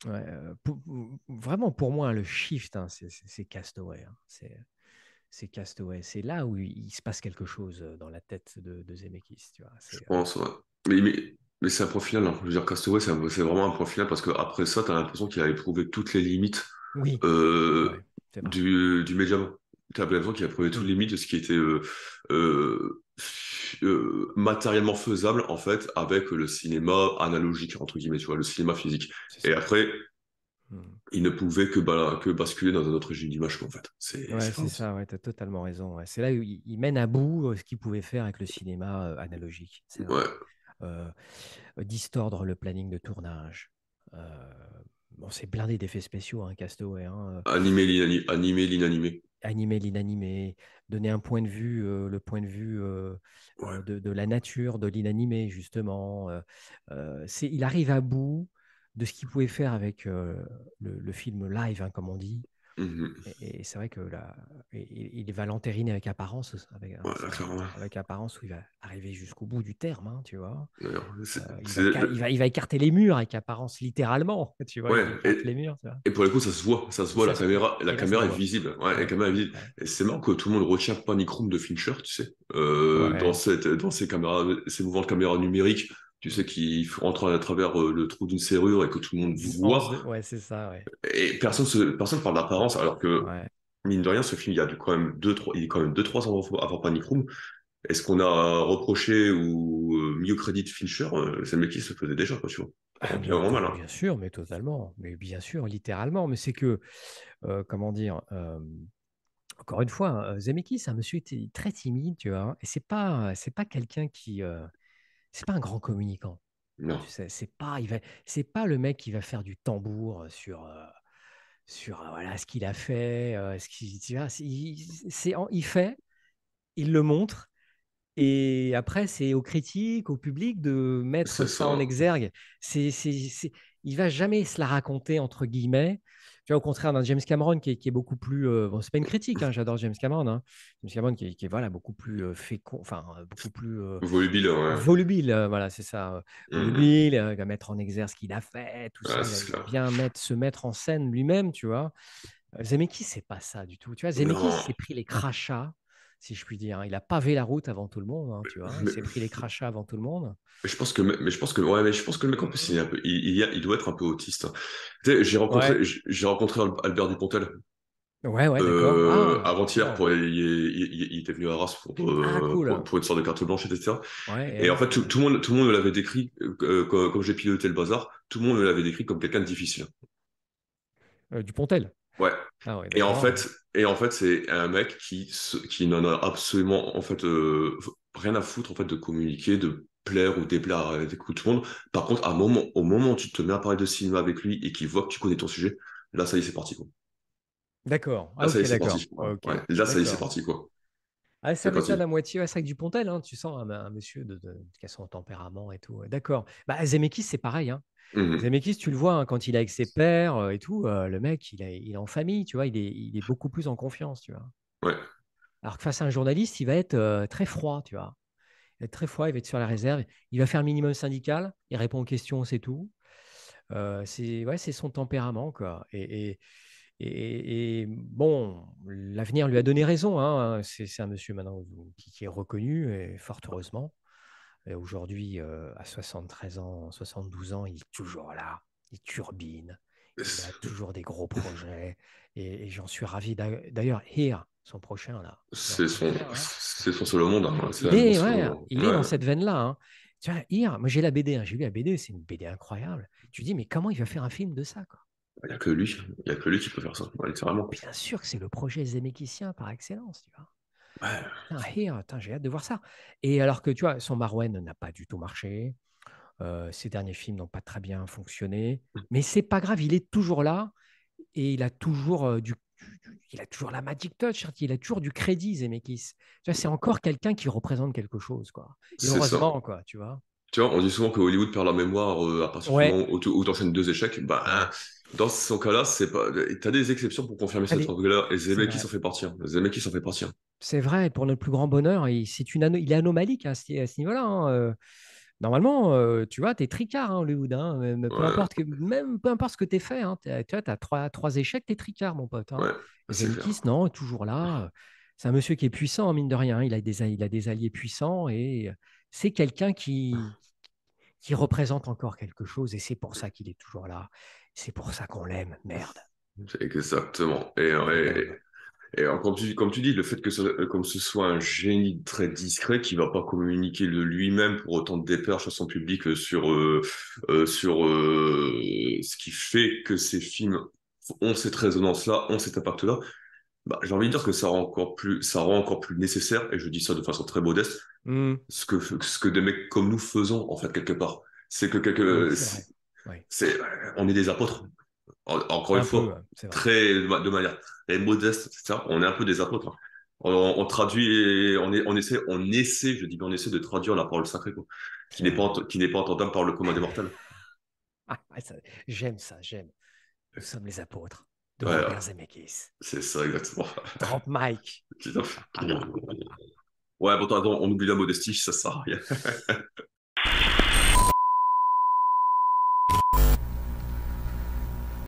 Ouais, vraiment, pour moi, le shift, hein, c'est Castaway, hein. C'est Castaway. C'est là où il se passe quelque chose dans la tête de Zemeckis, tu vois. Je pense, ouais. Mais c'est un point final, hein. Je veux dire, Castaway, c'est vraiment un point final parce qu'après ça, t'as l'impression qu'il a éprouvé toutes les limites Oui, euh, ouais, c'est vrai. du médium. T'as l'impression qu'il a éprouvé toutes Oui, les limites de ce qui était matériellement faisable, en fait, avec le cinéma analogique, entre guillemets, tu vois, le cinéma physique. c'est Et ça. après, Hmm. il ne pouvait que basculer dans un autre régime d'image, quoi, en fait. Ouais, C'est c'est vraiment ça. ça, ouais, tu as totalement raison. Ouais. C'est là où il mène à bout ce qu'il pouvait faire avec le cinéma analogique, c'est vrai. Ouais. Euh, Distordre le planning de tournage. Euh, bon, c'est blindé d'effets spéciaux, hein, Castaway, hein. Animé l'inanimé. Animer l'inanimé, donner un point de vue, le point de vue Ouais. de la nature, de l'inanimé, justement. Il arrive à bout de ce qu'il pouvait faire avec le film live, hein, comme on dit. Mhm. Et c'est vrai que là, il va l'entériner avec apparence, Ouais, là, clairement. avec apparence où il va arriver jusqu'au bout du terme, hein, tu vois. D'ailleurs, Il va écarter les murs avec apparence, littéralement, tu vois. ouais, Il écarte les murs, tu vois. et pour le coup, ça se Et voit, ça, la et là, ça caméra se est voit. visible. Ouais, la Ouais, caméra est visible. ouais, Et c'est marrant que tout le monde retient Panic Room de Fincher, tu sais, ouais. dans ces caméras, ces mouvements de caméra numériques, tu sais, qui rentrent à travers le trou d'une serrure et que tout le monde D'une anse voit. ouais, c'est ça, ouais. Et personne parle d'apparence, alors que, Ouais. mine de rien, ce film, il y a quand même il est quand même 2, 3 ans avant Panic Room. Est-ce qu'on a reproché ou mis au crédit de Fincher? C'est le mec qui se faisait déjà, quoi, tu vois. Ah, Bien vraiment mal, hein. bien sûr, mais totalement. Mais bien sûr, littéralement. Mais c'est que, comment dire, encore une fois, hein, Zemeckis, c'est un monsieur très timide, tu vois. Et c'est pas quelqu'un qui, c'est pas un grand communicant. Non, Tu sais, c'est pas le mec qui va faire du tambour sur voilà ce qu'il a fait, ce qu'il, tu vois, il fait, il le montre. Et après, c'est aux critiques, au public de mettre c'est ça en ça. exergue. Il va jamais se la raconter, entre guillemets. Tu vois, au contraire d'un James Cameron qui est beaucoup plus. Bon, c'est pas une critique, hein, j'adore James Cameron, hein. James Cameron qui est voilà, beaucoup plus fécond, enfin, beaucoup plus Volubile, ouais. volubile, voilà, c'est ça. Mhm. Volubile, il va mettre en exergue ce qu'il a fait, tout Ouais, ça. c'est Il va clair. bien se mettre en scène lui-même, tu vois. Zemeckis, c'est pas ça du tout. Tu vois, Zemeckis, il Non, s'est pris les crachats, si je puis dire, hein. Il a pavé la route avant tout le monde, hein, tu vois. Il mais, s'est pris les crachats avant tout le monde. ouais, mais je pense que le mec en plus, il est un peu, il doit être un peu autiste. Tu sais, Ouais, j'ai rencontré Albert Dupontel ouais, d'accord. Ah, avant-hier bien. il était venu à Arras Ah, cool. pour une sorte de carte blanche, etc. Et en Ouais, fait, tout le monde me l'avait décrit, comme j'ai piloté le bazar, tout le monde me l'avait décrit comme quelqu'un de difficile. Dupontel. Ouais. Ah, ouais, Et en d'accord. fait, c'est un mec qui n'en a absolument, en fait, rien à foutre, en fait, de communiquer, de plaire ou déplaire avec tout le monde. Par contre, au moment où tu te mets à parler de cinéma avec lui et qu'il voit que tu connais ton sujet, là, ça y est, c'est parti, quoi. D'accord. Là, Ah, ça y ok, est, c'est parti. d'accord. Ok, Ouais. Là, ça y est, c'est d'accord. parti, quoi. Ah, C'est ça m'étonne parti. à moitié. Ouais, c'est avec Dupontel, hein, tu sens un monsieur qui a son tempérament et tout. Ouais, d'accord. Bah, Zemeckis, c'est pareil, hein. Mhm. Zemeckis, tu le vois, hein, quand il est avec ses pairs et tout, le mec, il est en famille, tu vois, il est beaucoup plus en confiance, tu vois. Ouais. Alors que face à un journaliste, il va être très froid, tu vois. Il va être très froid, il va être sur la réserve. Il va faire le minimum syndical, il répond aux questions, c'est tout. C'est son tempérament, quoi. Et bon, l'avenir lui a donné raison, hein. C'est un monsieur maintenant qui est reconnu, et fort heureusement. Et aujourd'hui, à 73 ans, 72 ans, il est toujours là. Il turbine. Il a toujours des gros projets. Et j'en suis ravi. D'ailleurs, Here, son prochain, là, il est en train de faire, là. C'est son seul au monde, hein. C'est un de mon seul au Ouais, monde. il est Ouais. dans cette veine-là, hein. Tu vois, Here, moi j'ai la BD, hein, j'ai lu la BD, c'est une BD incroyable. Tu dis, mais comment il va faire un film de ça, quoi? Il n'y a que lui. Il y a que lui qui peut faire ça. Ouais, littéralement. Bien sûr que c'est le projet Zemeckisien par excellence, tu vois. Ouais. Putain, Here, putain, j'ai hâte de voir ça. Et alors que, tu vois, son Marwen n'a pas du tout marché. Ses derniers films n'ont pas très bien fonctionné. Mais c'est pas grave, il est toujours là et il a toujours il a toujours la magic touch, c'est-à-dire qu'il a toujours du crédit, Zemeckis. Tu vois, c'est encore quelqu'un qui représente quelque chose, quoi. Et C'est ça. heureusement, quoi, tu vois. Tu vois, on dit souvent que Hollywood perd la mémoire à partir du moment Ouais, où tu enchaînes 2 échecs. Bah, hein, ouais. dans son cas-là, c'est pas. T'as des exceptions pour confirmer cette Allez, règle-là, et c'est Zemeckis vrai. s'en fait partie, hein. Zemeckis s'en fait partie, hein. C'est vrai, pour notre plus grand bonheur, il est anomalique, hein, à ce niveau-là, hein. Normalement, tu vois, tu es tricard, hein, Hollywood. Hein, Ouais, même peu importe ce que tu fait. Hein, tu vois, tu as trois échecs, tu es tricard, mon pote. Hein. ouais, c'est Zemeckis, clair. non, est toujours là. C'est un monsieur qui est puissant, mine de rien. Il a des alliés puissants et c'est quelqu'un qui représente encore quelque chose et c'est pour ça qu'il est toujours là. C'est pour ça qu'on l'aime, merde. Exactement. On l'aime. Comme tu dis, le fait que comme ce soit un génie très discret qui va pas communiquer de lui-même pour autant de déperche à son public sur ce qui fait que ces films ont cette résonance-là, ont cet impact-là, bah, j'ai envie de dire que ça rend encore plus nécessaire, et je dis ça de façon très modeste, Hmm, ce que des mecs comme nous faisons, en fait, quelque part. C'est que hmm, c'est vrai. Ouais. on est des apôtres. Encore une Un peu, fois, hein, c'est vrai. de manière très modeste, etc. On est un peu des apôtres. Hein. On traduit, on essaie, je dis bien on essaie de traduire la parole sacrée, quoi, C'est vrai. qui n'est pas entendable par le commun des mortels. J'aime ça, j'aime. Nous sommes les apôtres de Ouais, Robert Zemeckis. c'est ça exactement. Drop Mike. Ouais, bon, attends, on oublie la modestie, ça sert à rien.